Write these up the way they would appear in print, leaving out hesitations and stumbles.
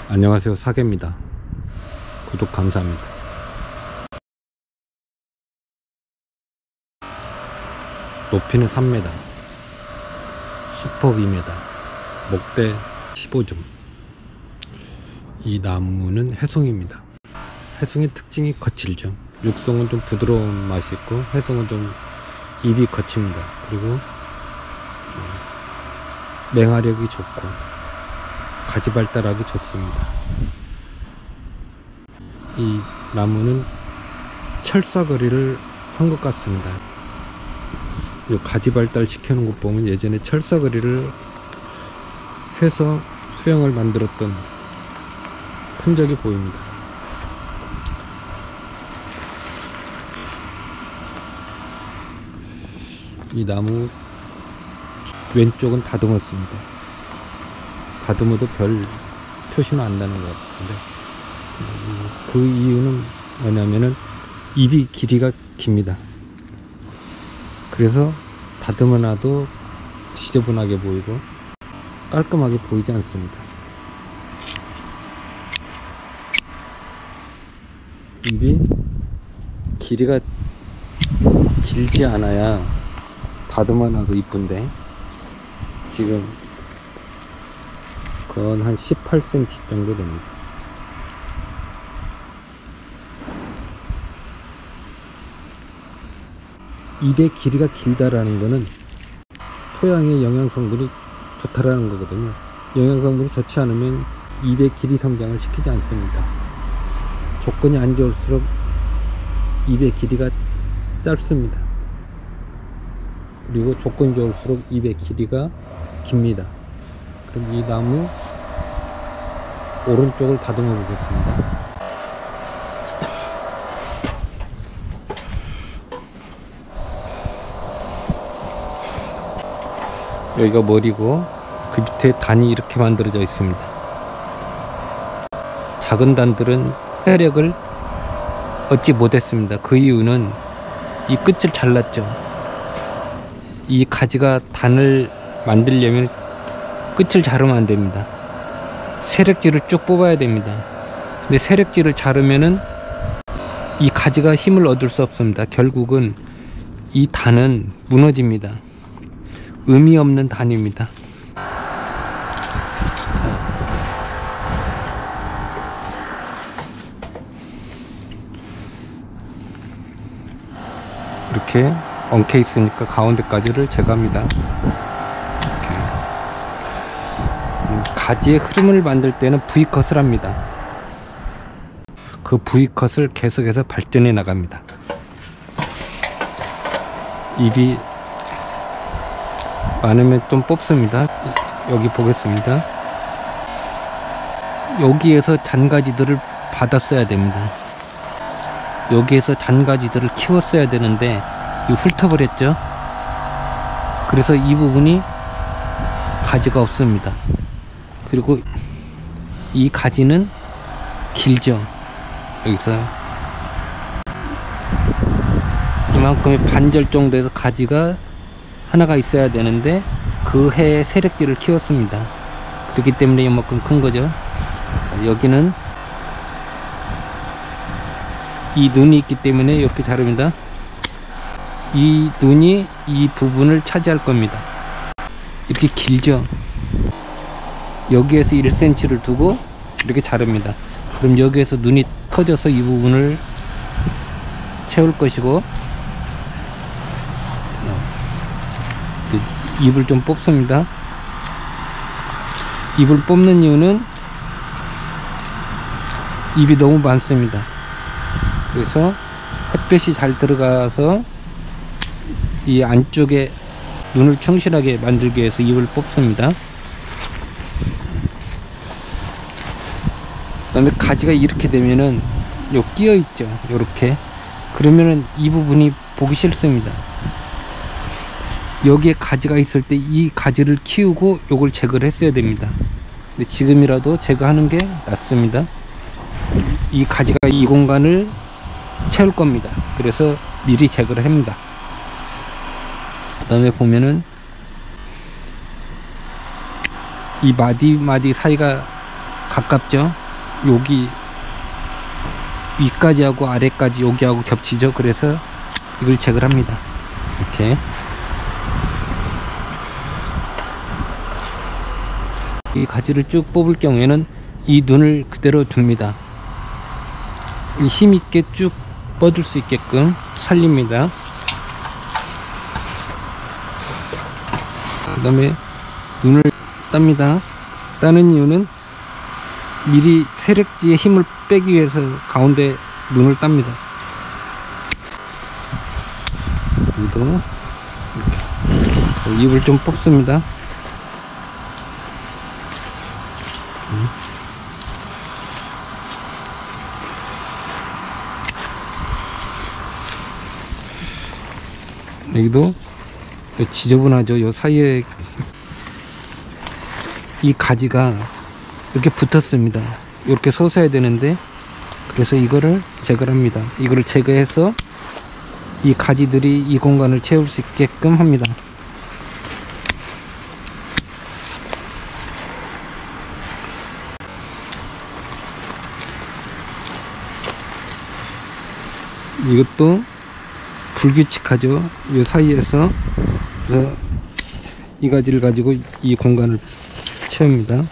안녕하세요, 사계입니다. 구독 감사합니다. 높이는 3m, 수폭 2m, 목대 15점. 이 나무는 해송입니다. 해송의 특징이 거칠죠. 육송은 좀 부드러운 맛이 있고 해송은 좀 잎이 거칩니다. 그리고 맹화력이 좋고 가지 발달하기 좋습니다. 이 나무는 철사거리를 한 것 같습니다. 이 가지 발달 시키는 것 보면 예전에 철사거리를 해서 수영을 만들었던 흔적이 보입니다. 이 나무 왼쪽은 다듬었습니다. 다듬어도 별 표시는 안 나는 것 같은데, 그 이유는 뭐냐면은 잎이 길이가 깁니다. 그래서 다듬어 놔도 지저분하게 보이고 깔끔하게 보이지 않습니다. 잎이 길이가 길지 않아야 다듬어 놔도 이쁜데, 지금 그건 한 18cm 정도 됩니다. 잎의 길이가 길다라는 거는 토양의 영양성분이 좋다라는 거거든요. 영양성분이 좋지 않으면 잎의 길이 성장을 시키지 않습니다. 조건이 안 좋을수록 잎의 길이가 짧습니다. 그리고 조건이 좋을수록 잎의 길이가 깁니다. 그럼 이 나무 오른쪽을 다듬어 보겠습니다. 여기가 머리고 그 밑에 단이 이렇게 만들어져 있습니다. 작은 단들은 세력을 얻지 못했습니다. 그 이유는 이 끝을 잘랐죠. 이 가지가 단을 만들려면 끝을 자르면 안 됩니다. 세력지를 쭉 뽑아야 됩니다. 근데 세력지를 자르면은 이 가지가 힘을 얻을 수 없습니다. 결국은 이 단은 무너집니다. 의미 없는 단입니다. 이렇게 엉켜 있으니까 가운데까지를 제거합니다. 가지의 흐름을 만들 때는 V컷을 합니다. 그 V컷을 계속해서 발전해 나갑니다. 잎이 많으면 좀 뽑습니다. 여기 보겠습니다. 여기에서 잔가지들을 받았어야 됩니다. 여기에서 잔가지들을 키웠어야 되는데 훑어버렸죠. 그래서 이 부분이 가지가 없습니다. 그리고 이 가지는 길죠. 여기서 이만큼의 반절 정도에서 가지가 하나가 있어야 되는데 그 해에 세력지를 키웠습니다. 그렇기 때문에 이만큼 큰 거죠. 여기는 이 눈이 있기 때문에 이렇게 자릅니다. 이 눈이 이 부분을 차지할 겁니다. 이렇게 길죠. 여기에서 1cm를 두고 이렇게 자릅니다. 그럼 여기에서 눈이 터져서 이 부분을 채울 것이고, 잎을 좀 뽑습니다. 잎을 뽑는 이유는 잎이 너무 많습니다. 그래서 햇볕이 잘 들어가서 이 안쪽에 눈을 충실하게 만들기 위해서 잎을 뽑습니다. 그 다음에 가지가 이렇게 되면은 요 끼어 있죠. 요렇게. 그러면은 이 부분이 보기 싫습니다. 여기에 가지가 있을 때 이 가지를 키우고 요걸 제거를 했어야 됩니다. 근데 지금이라도 제거하는 게 낫습니다. 이 가지가 이 공간을 채울 겁니다. 그래서 미리 제거를 합니다. 그 다음에 보면은 이 마디 사이가 가깝죠. 여기 위까지 하고 아래까지 여기하고 겹치죠. 그래서 이걸 제거를 합니다. 이렇게 이 가지를 쭉 뽑을 경우에는 이 눈을 그대로 둡니다. 힘있게 쭉 뻗을 수 있게끔 살립니다. 그 다음에 눈을 땁니다. 따는 이유는 미리 세력지에 힘을 빼기 위해서 가운데 눈을 땁니다. 여기도 이렇게 입을 좀 뽑습니다. 여기도 지저분하죠. 요 사이에 이 가지가 이렇게 붙었습니다. 이렇게 솟아야 되는데, 그래서 이거를 제거를 합니다. 이거를 제거해서 이 가지들이 이 공간을 채울 수 있게끔 합니다. 이것도 불규칙하죠. 이 사이에서 그래서 이 가지를 가지고 이 공간을 채웁니다.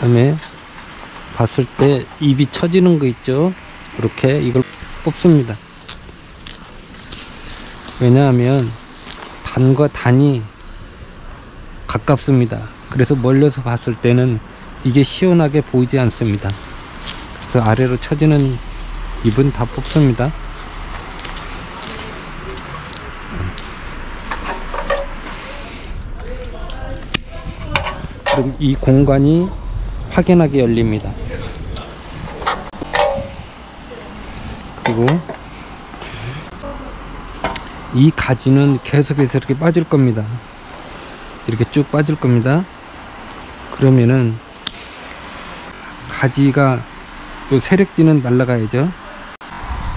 그다음에 봤을 때 입이 처지는 거 있죠. 이렇게 이걸 뽑습니다. 왜냐하면 단과 단이 가깝습니다. 그래서 멀려서 봤을 때는 이게 시원하게 보이지 않습니다. 그래서 아래로 처지는 입은 다 뽑습니다. 그럼 이 공간이 확연하게 열립니다. 그리고 이 가지는 계속해서 이렇게 빠질 겁니다. 이렇게 쭉 빠질 겁니다. 그러면은 가지가 요 세력지는 날아가야죠.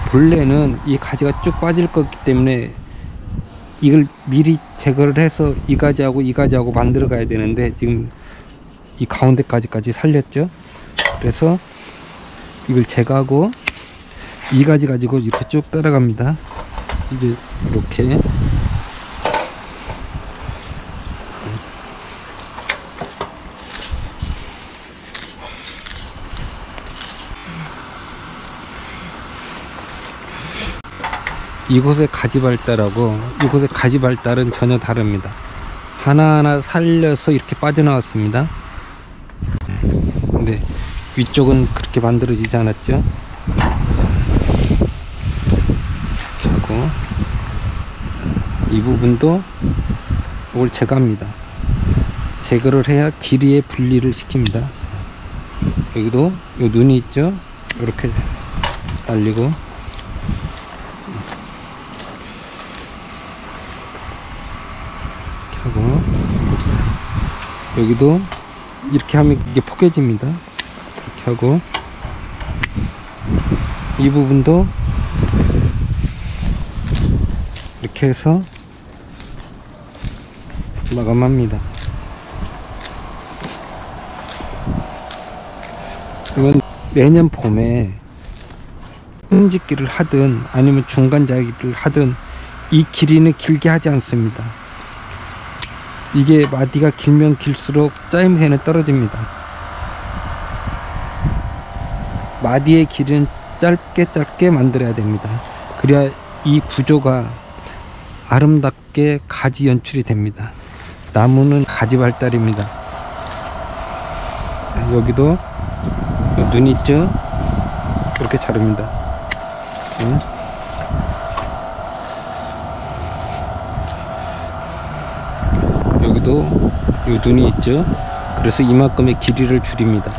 본래는 이 가지가 쭉 빠질 거기 때문에 이걸 미리 제거를 해서 이 가지하고 이 가지하고 만들어 가야 되는데, 지금 이 가운데까지까지 살렸죠. 그래서 이걸 제거하고 이 가지 가지고 이렇게 쭉 따라갑니다. 이제 이렇게 이곳의 가지 발달하고 이곳의 가지 발달은 전혀 다릅니다. 하나하나 살려서 이렇게 빠져나왔습니다. 근데 위쪽은 그렇게 만들어지지 않았죠. 이렇게 하고 이 부분도 이걸 제거합니다. 제거를 해야 길이의 분리를 시킵니다. 여기도 요 눈이 있죠. 이렇게 날리고 이렇게 하고 여기도 이렇게 하면 이게 포개집니다. 이렇게 하고 이 부분도 이렇게 해서 마감합니다. 이건 내년 봄에 흥짓기를 하든 아니면 중간자기를 하든 이 길이는 길게 하지 않습니다. 이게 마디가 길면 길수록 짜임새는 떨어집니다. 마디의 길은 짧게 만들어야 됩니다. 그래야 이 구조가 아름답게 가지 연출이 됩니다. 나무는 가지 발달입니다. 여기도 눈 있죠? 이렇게 자릅니다. 응? 여기도 이 눈이 있죠? 그래서 이만큼의 길이를 줄입니다.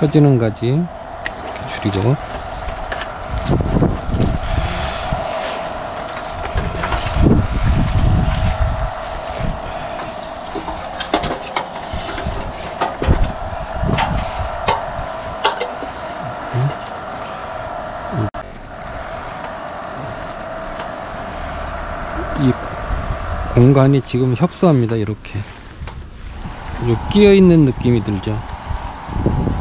처지는 가지 이렇게 줄이고, 이 공간이 지금 협소합니다. 이렇게 끼어 있는 느낌이 들죠.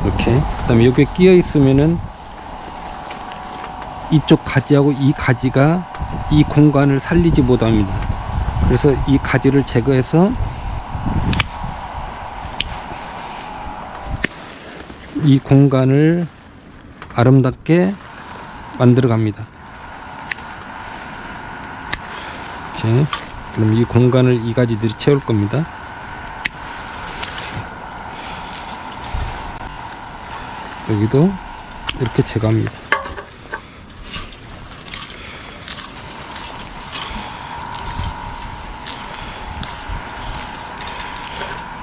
이렇게. 그 다음에 여기 끼어 있으면은 이쪽 가지하고 이 가지가 이 공간을 살리지 못합니다. 그래서 이 가지를 제거해서 이 공간을 아름답게 만들어 갑니다. 이렇게. 그럼 이 공간을 이 가지들이 채울 겁니다. 여기도 이렇게 제거합니다.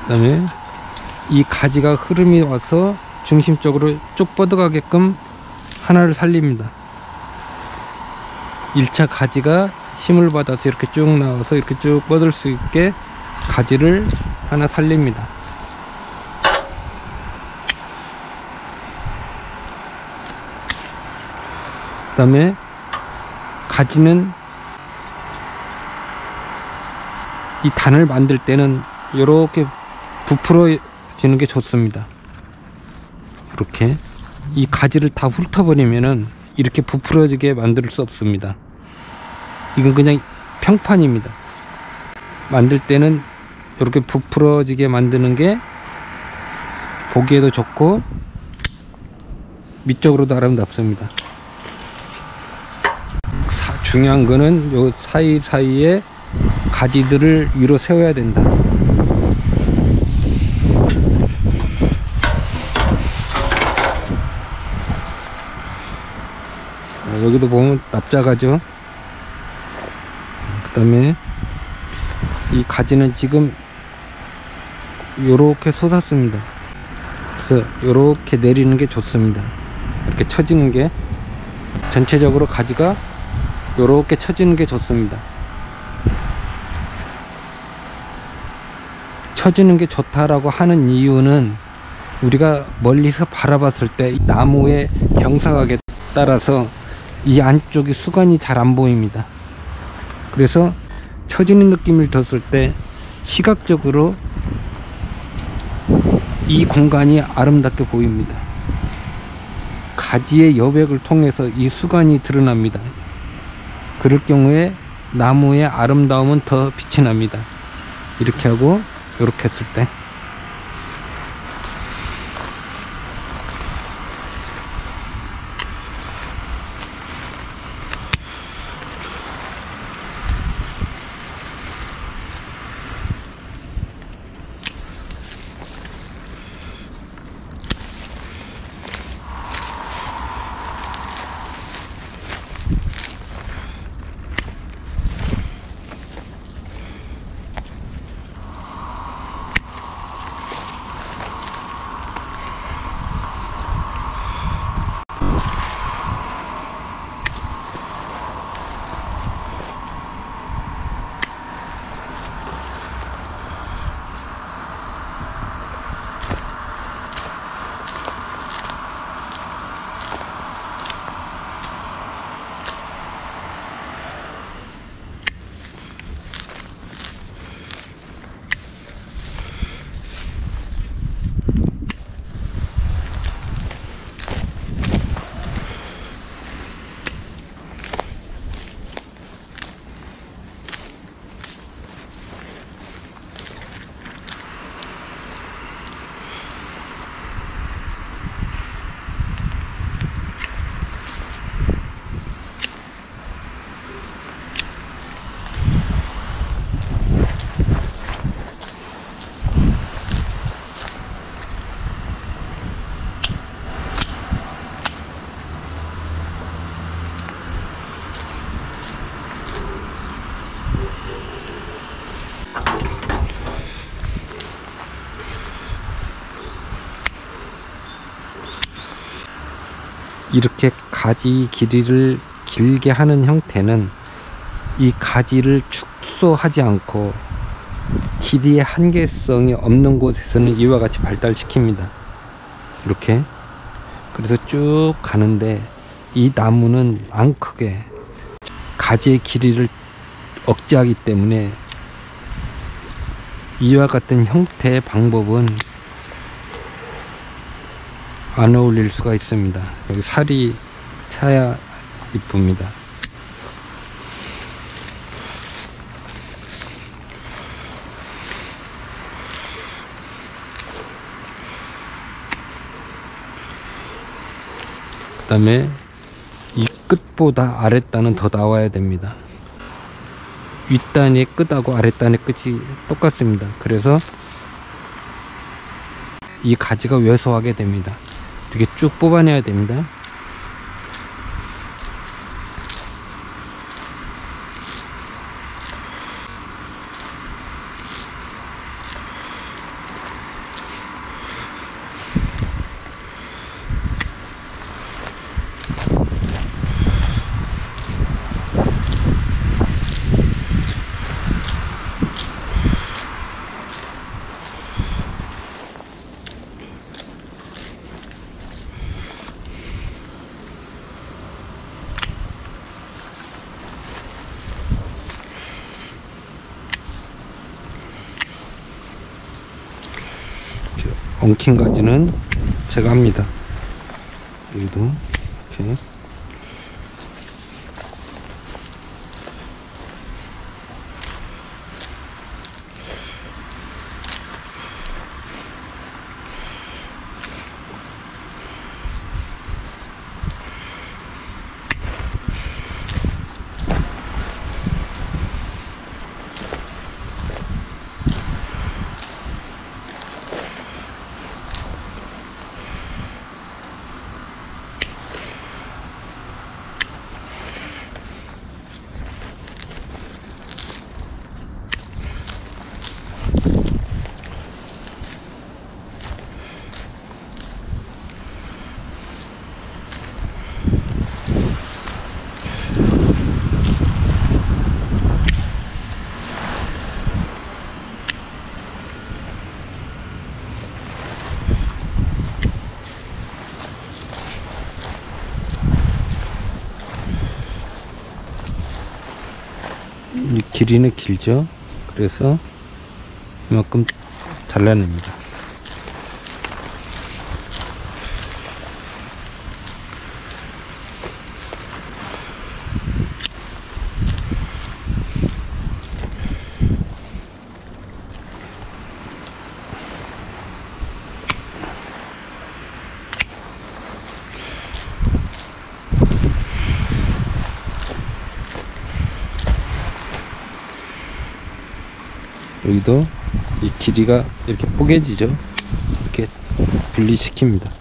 그 다음에 이 가지가 흐름이 와서 중심적으로 쭉 뻗어가게끔 하나를 살립니다. 1차 가지가 힘을 받아서 이렇게 쭉 나와서 이렇게 쭉 뻗을 수 있게 가지를 하나 살립니다. 그 다음에 가지는 이 단을 만들 때는 이렇게 부풀어지는 게 좋습니다. 이렇게 이 가지를 다 훑어버리면은 이렇게 부풀어지게 만들 수 없습니다. 이건 그냥 평판입니다. 만들 때는 이렇게 부풀어지게 만드는 게 보기에도 좋고 미적으로도 아름답습니다. 중요한 거는 요 사이사이에 가지들을 위로 세워야 된다. 여기도 보면 납작하죠. 그 다음에 이 가지는 지금 요렇게 솟았습니다. 그래서 요렇게 내리는 게 좋습니다. 이렇게 처지는 게, 전체적으로 가지가 요렇게 처지는 게 좋습니다. 처지는 게 좋다라고 하는 이유는 우리가 멀리서 바라봤을 때 나무의 경사각에 따라서 이 안쪽이 수간이 잘 안 보입니다. 그래서 처지는 느낌을 뒀을 때 시각적으로 이 공간이 아름답게 보입니다. 가지의 여백을 통해서 이 수간이 드러납니다. 그럴 경우에 나무의 아름다움은 더 빛이 납니다. 이렇게 하고 이렇게 했을 때 이렇게 가지 길이를 길게 하는 형태는 이 가지를 축소하지 않고 길이의 한계성이 없는 곳에서는 이와 같이 발달시킵니다. 이렇게. 그래서 쭉 가는데 이 나무는 안 크게 가지의 길이를 억제하기 때문에 이와 같은 형태의 방법은 안 어울릴 수가 있습니다. 여기 살이 차야 이쁩니다. 그 다음에 이 끝보다 아랫단은 더 나와야 됩니다. 윗단의 끝하고 아랫단의 끝이 똑같습니다. 그래서 이 가지가 왜소하게 됩니다. 이렇게 쭉 뽑아내야 됩니다. 엉킨 가지는 제가 합니다. 여기도 이렇게. 이 길이는 길죠. 그래서 이만큼 잘라냅니다. 여기도 이 길이가 이렇게 뽀개지죠. 이렇게 분리시킵니다.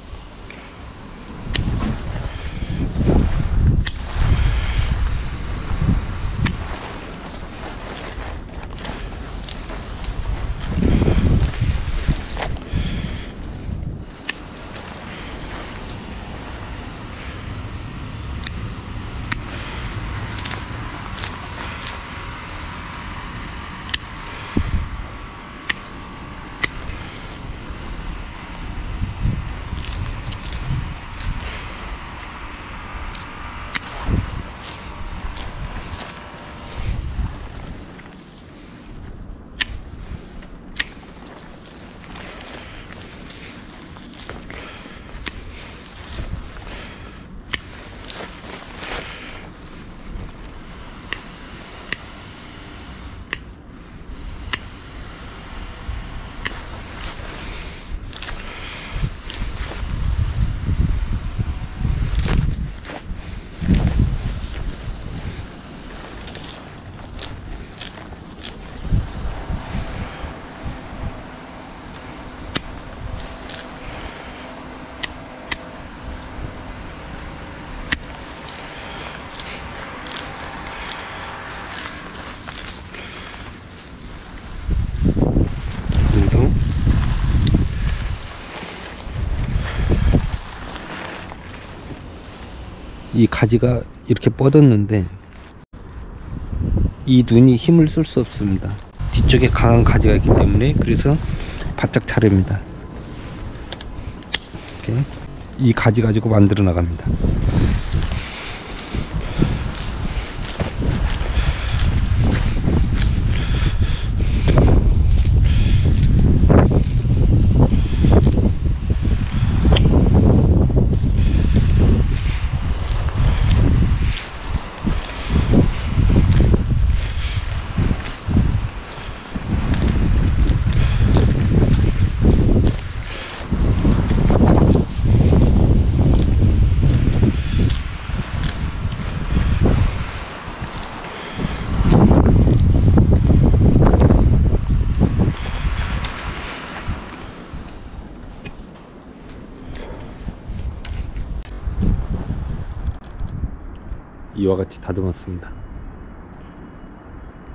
가지가 이렇게 뻗었는데 이 눈이 힘을 쓸 수 없습니다. 뒤쪽에 강한 가지가 있기 때문에 그래서 바짝 자릅니다. 이렇게 이 가지 가지고 만들어 나갑니다. 이와 같이 다듬었습니다.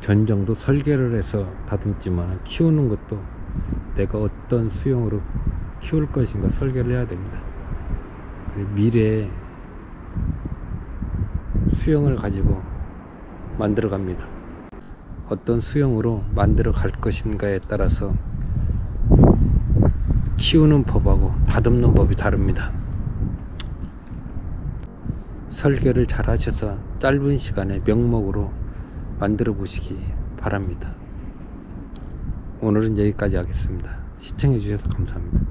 견정도 설계를 해서 다듬지만 키우는 것도 내가 어떤 수용으로 키울 것인가 설계를 해야 됩니다. 미래에 수용을 가지고 만들어 갑니다. 어떤 수용으로 만들어 갈 것인가에 따라서 키우는 법하고 다듬는 법이 다릅니다. 설계를 잘 하셔서 짧은 시간에 명목으로 만들어 보시기 바랍니다. 오늘은 여기까지 하겠습니다. 시청해 주셔서 감사합니다.